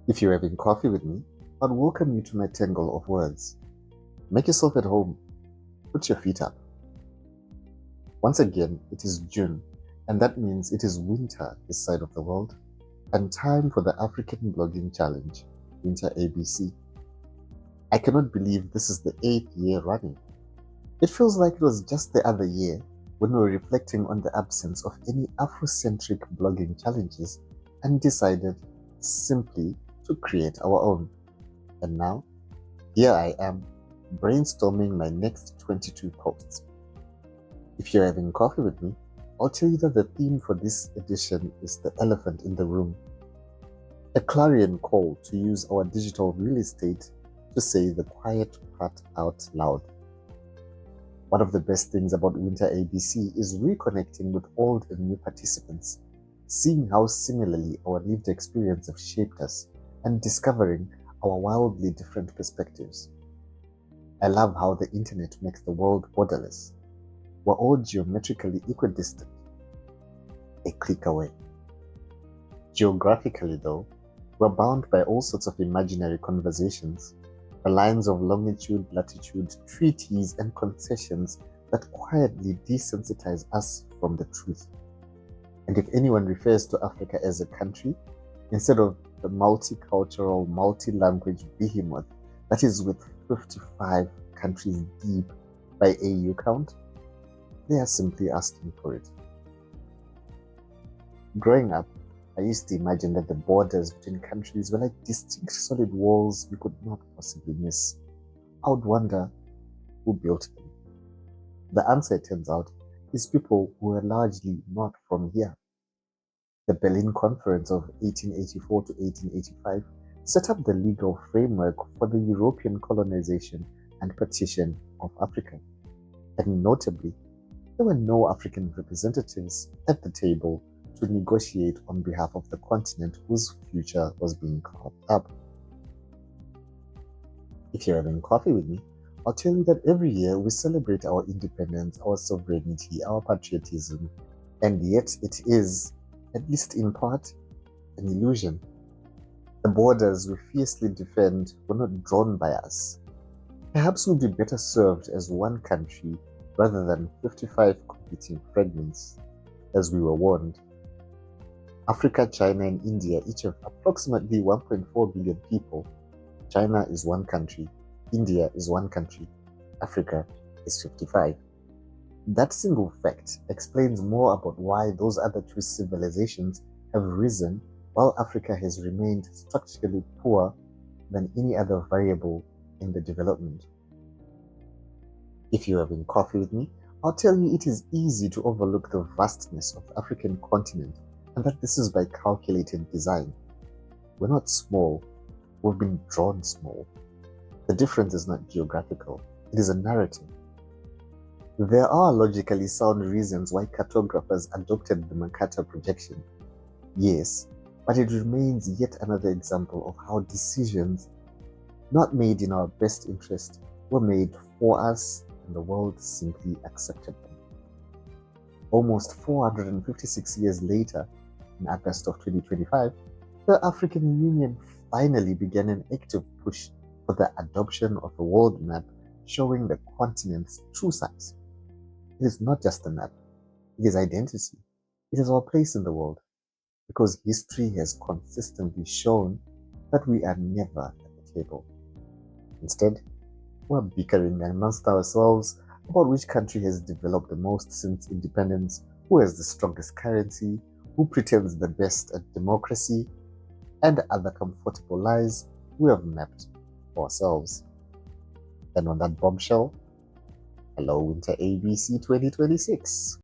If you're having coffee with me, I'd welcome you to my tangle of words. Make yourself at home. Put your feet up. Once again, it is June, and that means it is winter this side of the world, and time for the African Blogging Challenge, Winter ABC. I cannot believe this is the 8th year running. It feels like it was just the other year when we were reflecting on the absence of any Afrocentric blogging challenges and decided simply to create our own. And now, here I am, brainstorming my next 22 posts. If you're having coffee with me, I'll tell you that the theme for this edition is the elephant in the room. A clarion call to use our digital real estate to say the quiet part out loud. One of the best things about Winter ABC is reconnecting with old and new participants, seeing how similarly our lived experience have shaped us, and discovering our wildly different perspectives. I love how the internet makes the world borderless. We're all geometrically equidistant, a click away. Geographically, though, we're bound by all sorts of imaginary conversations, the lines of longitude, latitude, treaties, and concessions that quietly desensitize us from the truth. And if anyone refers to Africa as a country, instead of the multicultural, multi-language behemoth that is with 55 countries deep by AU count, they are simply asking for it. Growing up, I used to imagine that the borders between countries were like distinct solid walls we could not possibly miss. I would wonder who built them. The answer, it turns out, is people who were largely not from here. The Berlin Conference of 1884 to 1885 set up the legal framework for the European colonization and partition of Africa. And notably, there were no African representatives at the table to negotiate on behalf of the continent whose future was being carved up. If you're having coffee with me, I'll tell you that every year we celebrate our independence, our sovereignty, our patriotism, and yet it is, at least in part, an illusion. The borders we fiercely defend were not drawn by us. Perhaps we'd be better served as one country rather than 55 competing fragments, as we were warned. Africa, China, and India each have approximately 1.4 billion people. China is one country, India is one country, Africa is 55. That single fact explains more about why those other two civilizations have risen while Africa has remained structurally poorer than any other variable in the development. If you're having coffee with me, I'll tell you it is easy to overlook the vastness of the African continent and that this is by calculated design. We're not small, we've been drawn small. The difference is not geographical, it is a narrative. There are logically sound reasons why cartographers adopted the Mercator projection. Yes, but it remains yet another example of how decisions not made in our best interest were made for us and the world simply accepted them. Almost 456 years later, in August of 2025, the African Union finally began an active push for the adoption of a world map showing the continent's true size. It is not just a map, it is identity. It is our place in the world, because history has consistently shown that we are never at the table. Instead, we're bickering amongst ourselves about which country has developed the most since independence, who has the strongest currency, who pretends the best at democracy, and other comfortable lies we have mapped for ourselves. And on that bombshell, hello Winter ABC 2026.